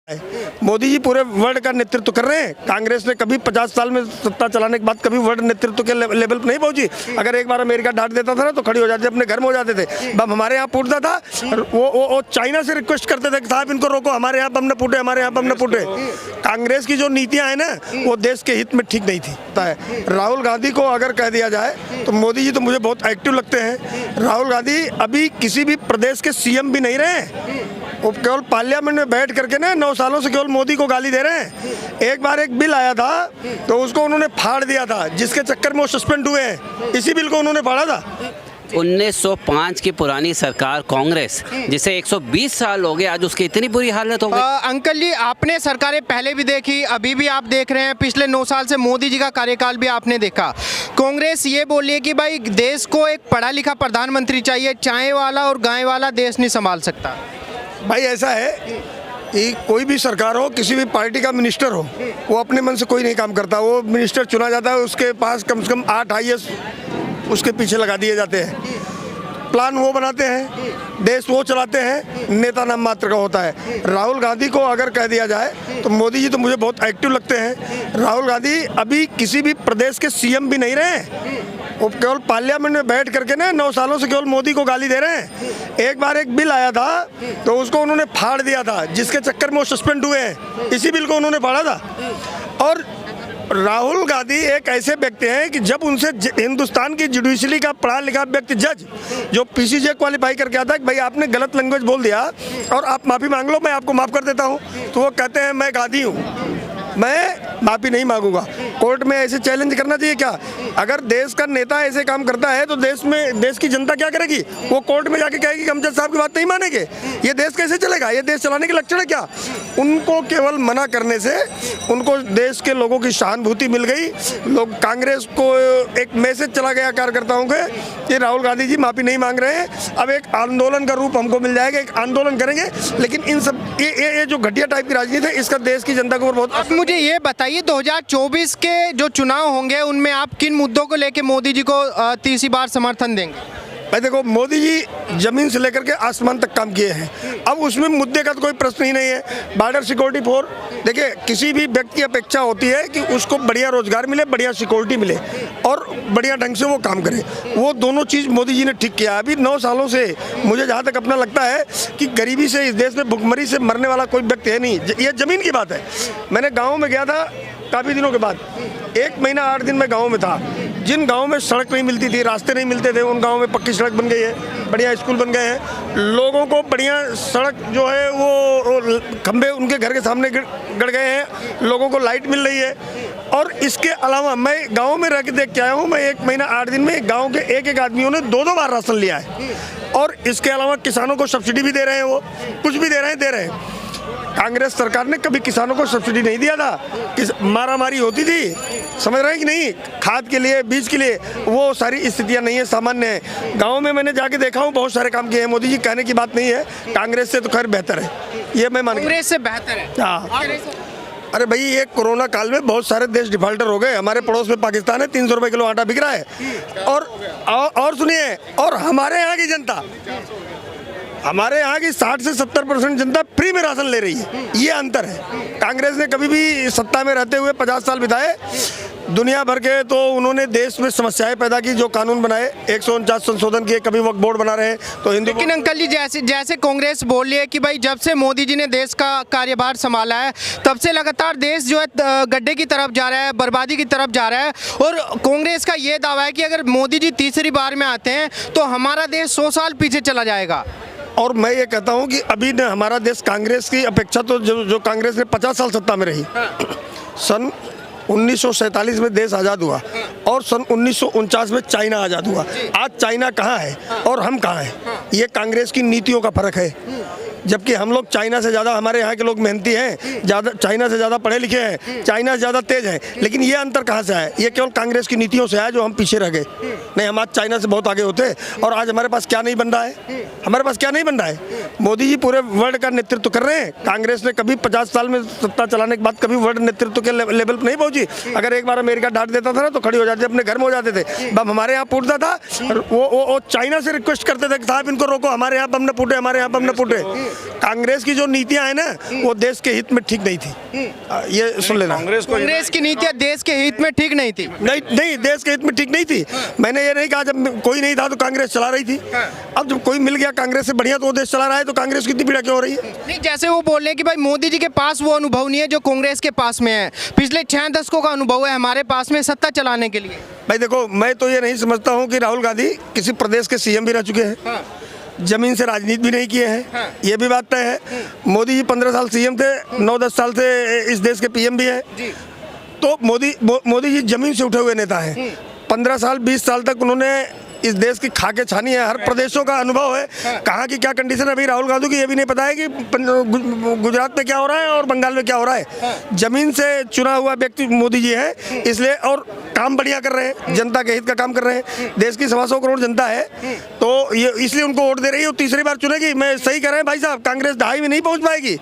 मोदी जी पूरे वर्ल्ड का नेतृत्व कर रहे हैं। कांग्रेस ने कभी 50 साल में सत्ता चलाने के बाद कभी वर्ल्ड नेतृत्व के लेवल पर नहीं पहुंची। अगर एक बार अमेरिका डांट देता था ना तो खड़ी हो जाते, अपने घर में हो जाते थे। बम हमारे यहाँ फूटता था, वो चाइना से रिक्वेस्ट करते थे कि साहब इनको रोको, हमारे यहाँ बम न फूटे, हमारे यहाँ बम न फूटे। कांग्रेस की जो नीतियाँ हैं ना वो देश के हित में ठीक नहीं थी। राहुल गांधी को अगर कह दिया जाए तो मोदी जी तो मुझे बहुत एक्टिव लगते हैं। राहुल गांधी अभी किसी भी प्रदेश के सीएम भी नहीं रहे, वो केवल पार्लियामेंट में बैठ करके ना 9 सालों से केवल मोदी को गाली दे रहे हैं। एक बार एक बिल आया था तो उसको उन्होंने फाड़ दिया था, जिसके चक्कर में वो सस्पेंड हुए हैं। इसी बिल को उन्होंने फाड़ा था। 1905 की पुरानी सरकार कांग्रेस, जिसे 120 साल हो गए, आज उसकी इतनी बुरी हालत हो गई। अंकल जी, आपने सरकारें पहले भी देखी, अभी भी आप देख रहे हैं, पिछले 9 साल से मोदी जी का कार्यकाल भी आपने देखा। कांग्रेस ये बोली है कि भाई देश को एक पढ़ा लिखा प्रधानमंत्री चाहिए, चाय वाला और गाय वाला देश नहीं संभाल सकता। भाई ऐसा है कि कोई भी सरकार हो, किसी भी पार्टी का मिनिस्टर हो, वो अपने मन से कोई नहीं काम करता। वो मिनिस्टर चुना जाता है, उसके पास कम से कम 8 IAS उसके पीछे लगा दिए जाते हैं। प्लान वो बनाते हैं, देश वो चलाते हैं, नेता नाम मात्र का होता है। राहुल गांधी को अगर कह दिया जाए तो मोदी जी तो मुझे बहुत एक्टिव लगते हैं। राहुल गांधी अभी किसी भी प्रदेश के सीएम भी नहीं रहे, वो केवल पार्लियामेंट में बैठ करके ना 9 सालों से केवल मोदी को गाली दे रहे हैं। एक बार एक बिल आया था तो उसको उन्होंने फाड़ दिया था, जिसके चक्कर में वो सस्पेंड हुए हैं। इसी बिल को उन्होंने फाड़ा था। और राहुल गांधी एक ऐसे व्यक्ति हैं कि जब उनसे हिंदुस्तान की जुडिशरी का पढ़ा लिखा व्यक्ति जज जो PCJ क्वालिफाई करके आता है कि भाई आपने गलत लैंग्वेज बोल दिया और आप माफ़ी मांग लो, मैं आपको माफ़ कर देता हूँ, तो वो कहते हैं मैं गांधी हूँ, मैं माफ़ी नहीं मांगूंगा। कोर्ट में ऐसे चैलेंज करना चाहिए क्या? अगर देश का नेता ऐसे काम करता है तो देश की जनता क्या करेगी? वो कोर्ट में जाके कहेगी कि हम जज साहब की बात नहीं मानेंगे। ये देश कैसे चलेगा? ये देश चलाने के लक्षण है क्या? उनको केवल मना करने से उनको देश के लोगों की सहानुभूति मिल गई। लोग कांग्रेस को एक मैसेज चला गया कार्यकर्ताओं के कि राहुल गांधी जी माफ़ी नहीं मांग रहे हैं, अब एक आंदोलन का रूप हमको मिल जाएगा, एक आंदोलन करेंगे। लेकिन इन सब ये जो घटिया टाइप की राजनीति है, इसका देश की जनता को बहुत। मुझे ये बताइए, 2024 के जो चुनाव होंगे उनमें आप किन मुद्दों को लेकर मोदी जी को तीसरी बार समर्थन देंगे? भाई देखो, मोदी जी जमीन से लेकर के आसमान तक काम किए हैं। अब उसमें मुद्दे का तो कोई प्रश्न ही नहीं है। बॉर्डर सिक्योरिटी फोर्स, देखिए किसी भी व्यक्ति की अपेक्षा होती है कि उसको बढ़िया रोजगार मिले, बढ़िया सिक्योरिटी मिले और बढ़िया ढंग से वो काम करे। वो दोनों चीज़ मोदी जी ने ठीक किया। अभी 9 सालों से मुझे जहाँ तक अपना लगता है कि गरीबी से इस देश में भुखमरी से मरने वाला कोई व्यक्ति है नहीं। ये ज़मीन की बात है। मैंने गाँव में गया था काफ़ी दिनों के बाद, 1 महीना 8 दिन में गाँव में था। जिन गाँव में सड़क नहीं मिलती थी, रास्ते नहीं मिलते थे, उन गाँव में पक्की सड़क बन गई है, बढ़िया स्कूल बन गए हैं। लोगों को बढ़िया सड़क जो है वो खंभे उनके घर के सामने गड़ गए हैं, लोगों को लाइट मिल रही है। और इसके अलावा मैं गाँव में रह के देख के आया हूँ। मैं 1 महीना 8 दिन में गाँव के एक आदमियों ने 2-2 बार राशन लिया है। और इसके अलावा किसानों को सब्सिडी भी दे रहे हैं, वो कुछ भी दे रहे हैं। कांग्रेस सरकार ने कभी किसानों को सब्सिडी नहीं दिया था। मारामारी होती थी, समझ रहे हैं कि नहीं? खाद के लिए, बीज के लिए, वो सारी स्थितियां नहीं है, सामान्य है। गाँव में मैंने जाके देखा हूँ, बहुत सारे काम किए हैं। मोदी जी कहने की बात नहीं है, कांग्रेस से तो खैर बेहतर है, ये मैं मान। कांग्रेस से बेहतर है? हाँ। अरे भाई, ये कोरोना काल में बहुत सारे देश डिफॉल्टर हो गए। हमारे पड़ोस में पाकिस्तान है, 300 रुपए किलो आटा बिक रहा है। और सुनिए, और हमारे यहाँ की जनता, हमारे यहाँ की 60 से 70% जनता फ्री में राशन ले रही है। ये अंतर है। कांग्रेस ने कभी भी सत्ता में रहते हुए 50 साल बिताए, दुनिया भर के तो उन्होंने देश में समस्याएं पैदा की, जो कानून बनाए 149 संशोधन किए, कभी वक्फ बोर्ड बना रहे हैं तो हिंदू। लेकिन अंकल जी, जैसे कांग्रेस बोल रही है कि भाई जब से मोदी जी ने देश का कार्यभार संभाला है तब से लगातार देश जो है गड्ढे की तरफ जा रहा है, बर्बादी की तरफ जा रहा है। और कांग्रेस का ये दावा है कि अगर मोदी जी तीसरी बार में आते हैं तो हमारा देश 100 साल पीछे चला जाएगा। और मैं ये कहता हूँ कि अभी ने हमारा देश कांग्रेस की अपेक्षा तो जो कांग्रेस ने 50 साल सत्ता में रही, सन 1947 में देश आज़ाद हुआ और सन 1949 में चाइना आज़ाद हुआ। आज चाइना कहाँ है और हम कहाँ हैं? ये कांग्रेस की नीतियों का फर्क है। जबकि हम लोग चाइना से ज़्यादा, हमारे यहाँ के लोग मेहनती हैं, ज़्यादा चाइना से ज़्यादा पढ़े लिखे हैं, चाइना से ज़्यादा तेज हैं। लेकिन ये अंतर कहाँ से आया? ये केवल कांग्रेस की नीतियों से आया, जो हम पीछे रह गए। नहीं, हम आज चाइना से बहुत आगे होते। और आज हमारे पास क्या नहीं बन रहा है? हमारे पास क्या नहीं बन रहा है? मोदी जी पूरे वर्ल्ड का नेतृत्व कर रहे हैं। कांग्रेस ने कभी 50 साल में सत्ता चलाने के बाद कभी वर्ल्ड नेतृत्व के लेवल पर नहीं पहुंची। अगर एक बार अमेरिका डांट देता था ना तो खड़ी हो जाती, अपने घर में हो जाते थे। बम हमारे यहाँ फूटता था, वो चाइना से रिक्वेस्ट करते थे कि साहब इनको रोको, हमारे यहाँ बम न फूटे, हमारे यहाँ बम न फूटे। कांग्रेस की जो नीतियां है ना वो देश के हित में ठीक नहीं थी। ये सुन लेना, कांग्रेस की नीतियां देश के हित में ठीक नहीं थी। नहीं देश के हित में ठीक नहीं थी। मैंने ये नहीं कहा जब कोई नहीं था तो कांग्रेस चला रही थी। अब जब कोई मिल गया कांग्रेस से बढ़िया तो वो देश चला रहा है, तो कांग्रेस की इतनी पीड़ा क्यों हो रही है? नहीं, जैसे वो बोल रहे हैं कि भाई मोदी जी के पास वो अनुभव नहीं है जो कांग्रेस के पास में है। पिछले 6 दशकों का अनुभव है हमारे पास में सत्ता चलाने के लिए। भाई देखो, मैं तो ये नहीं समझता हूँ कि राहुल गांधी किसी प्रदेश के सीएम भी रह चुके हैं, जमीन से राजनीति भी नहीं किए हैं, ये भी बात तय है। मोदी जी 15 साल सीएम थे, 9-10 साल से इस देश के पीएम भी है। तो मोदी जी जमीन से उठे हुए नेता हैं। 15 साल 20 साल तक उन्होंने इस देश की खाके छानी है, हर प्रदेशों का अनुभव है, कहाँ की क्या कंडीशन है। अभी राहुल गांधी की ये भी नहीं पता है कि गुजरात में क्या हो रहा है और बंगाल में क्या हो रहा है। जमीन से चुना हुआ व्यक्ति मोदी जी है, इसलिए और काम बढ़िया कर रहे हैं, जनता के हित का काम कर रहे हैं। देश की 125 करोड़ जनता है, तो ये इसलिए उनको वोट दे रही है। तीसरी बार चुनेगी। मैं सही कह रहे हैं भाई साहब, कांग्रेस 2.5 में नहीं पहुँच पाएगी।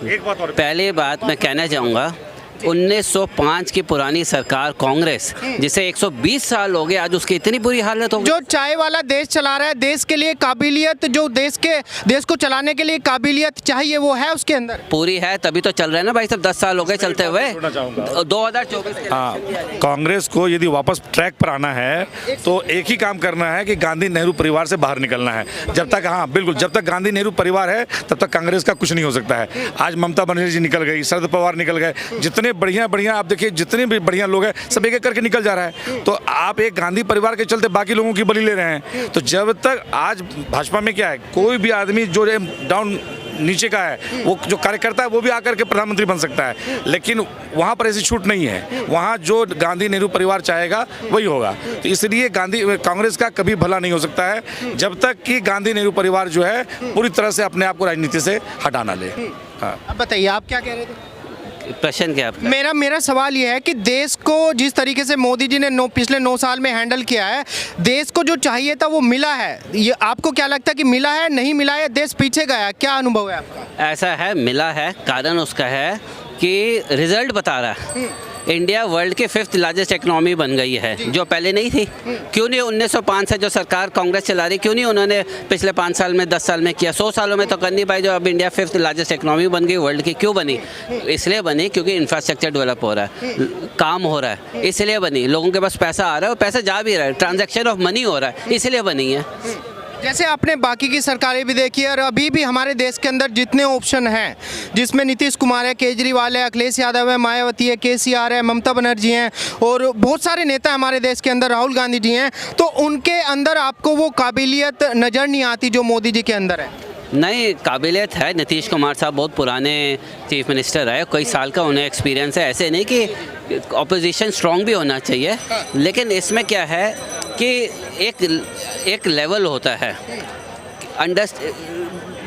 एक बात और, पहली बात मैं कहना चाहूँगा, 1905 की पुरानी सरकार कांग्रेस, जिसे 120 साल हो गए, आज उसकी इतनी बुरी हालत हो गई। जो चाय वाला देश चला रहा है, देश के लिए काबिलियत, जो देश को चलाने के लिए काबिलियत चाहिए वो है उसके अंदर, पूरी है, तभी तो चल रहा है ना भाई साहब। 10 साल हो गए चलते हुए। 2024 हाँ, कांग्रेस को यदि वापस ट्रैक पर आना है तो एक ही काम करना है कि गांधी नेहरू परिवार से बाहर निकलना है। जब तक, हाँ बिल्कुल, जब तक गांधी नेहरू परिवार है तब तक कांग्रेस का कुछ नहीं हो सकता है। आज ममता बनर्जी जी निकल गई, शरद पवार निकल गए, जितने बढ़िया आप देखिए, जितने भी बढ़िया लोग हैं सब एक एक करके निकल जा रहा है। तो आप एक गांधी परिवार के चलते बाकी लोगों की बलि ले रहे हैं। तो जब तक, आज भाजपा में क्या है, कोई भी आदमी जो डाउन नीचे का है, वो जो कार्यकर्ता है वो भी आकर के प्रधानमंत्री बन सकता है, लेकिन वहाँ पर ऐसी छूट नहीं है। वहाँ जो गांधी नेहरू परिवार चाहेगा वही होगा। तो इसलिए कांग्रेस का कभी भला नहीं हो सकता है जब तक कि गांधी नेहरू परिवार जो है पूरी तरह से अपने आप को राजनीति से हटा ना ले। हाँ, अब बताइए आप क्या कह रहे थे? प्रश्न क्या आपका? मेरा सवाल ये है कि देश को जिस तरीके से मोदी जी ने पिछले 9 साल में हैंडल किया है, देश को जो चाहिए था वो मिला है। ये आपको क्या लगता है कि मिला है, नहीं मिला है, देश पीछे गया? क्या अनुभव है आपका? ऐसा है, मिला है। कारण उसका है कि रिजल्ट बता रहा है। इंडिया वर्ल्ड के 5th लार्जेस्ट इकोनॉमी बन गई है, जो पहले नहीं थी। क्यों नहीं 1905 से जो सरकार कांग्रेस चला रही, क्यों नहीं उन्होंने पिछले 5 साल में, 10 साल में किया? 100 सालों में तो कर नहीं पाई। जो अब इंडिया 5th लार्जेस्ट इकोनॉमी बन गई वर्ल्ड की, क्यों बनी? इसलिए बनी क्योंकि इंफ्रास्ट्रक्चर डेवलप हो रहा है, काम हो रहा है, इसलिए बनी। लोगों के पास पैसा आ रहा है और पैसा जा भी रहा है, ट्रांजैक्शन ऑफ मनी हो रहा है, इसलिए बनी है। जैसे आपने बाकी की सरकारें भी देखी है और अभी भी हमारे देश के अंदर जितने ऑप्शन हैं, जिसमें नीतीश कुमार है, केजरीवाल है, अखिलेश यादव है, मायावती है, केसीआर है, ममता बनर्जी हैं और बहुत सारे नेता हमारे देश के अंदर, राहुल गांधी जी हैं, तो उनके अंदर आपको वो काबिलियत नज़र नहीं आती जो मोदी जी के अंदर है? नहीं, काबिलियत है। नीतीश कुमार साहब बहुत पुराने चीफ मिनिस्टर है, कई साल का उन्हें एक्सपीरियंस है। ऐसे नहीं कि ऑपोजिशन स्ट्रॉन्ग भी होना चाहिए, लेकिन इसमें क्या है कि एक लेवल होता है,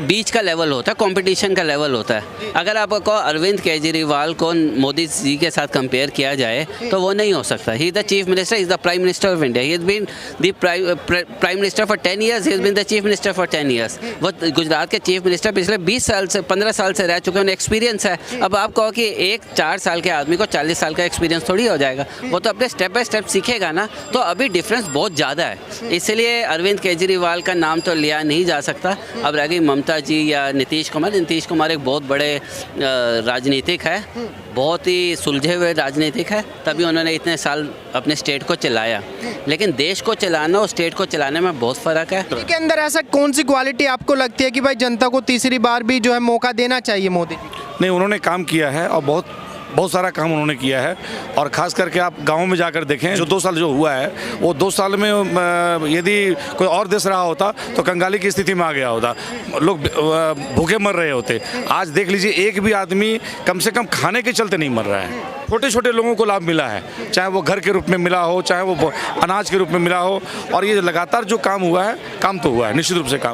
बीच का लेवल होता है, कंपटीशन का लेवल होता है। अगर आपको अरविंद केजरीवाल को मोदी जी के साथ कंपेयर किया जाए तो वो नहीं हो सकता। He is the chief minister, he is the prime minister of India, he has been the prime minister for 10 years, he has been the chief minister for 10 years. वो गुजरात के चीफ मिनिस्टर पिछले 20 साल से, 15 साल से रह चुके हैं, उन्हें एक्सपीरियंस है। अब आप कहो कि एक 4 साल के आदमी को 40 साल का एक्सपीरियंस थोड़ी हो जाएगा, वो तो अपने स्टेप बाय स्टेप सीखेगा ना। तो अभी डिफरेंस बहुत ज़्यादा है, इसलिए अरविंद केजरीवाल का नाम तो लिया नहीं जा सकता। अब रह गई ममता जी या नीतीश कुमार एक बहुत बड़े राजनीतिक है, बहुत ही सुलझे हुए राजनीतिक है, तभी उन्होंने इतने साल अपने स्टेट को चलाया। लेकिन देश को चलाना और स्टेट को चलाने में बहुत फ़र्क है। के अंदर ऐसा कौन सी क्वालिटी आपको लगती है कि भाई जनता को तीसरी बार भी जो है मौका देना चाहिए मोदी जी? नहीं, उन्होंने काम किया है और बहुत सारा काम उन्होंने किया है। और ख़ास करके आप गाँव में जाकर देखें, जो 2 साल जो हुआ है, वो 2 साल में यदि कोई और देश रहा होता तो कंगाली की स्थिति में आ गया होता, लोग भूखे मर रहे होते। आज देख लीजिए, एक भी आदमी कम से कम खाने के चलते नहीं मर रहा है। छोटे छोटे लोगों को लाभ मिला है, चाहे वो घर के रूप में मिला हो, चाहे वो अनाज के रूप में मिला हो। और ये लगातार जो काम हुआ है, काम तो हुआ है, निश्चित रूप से काम।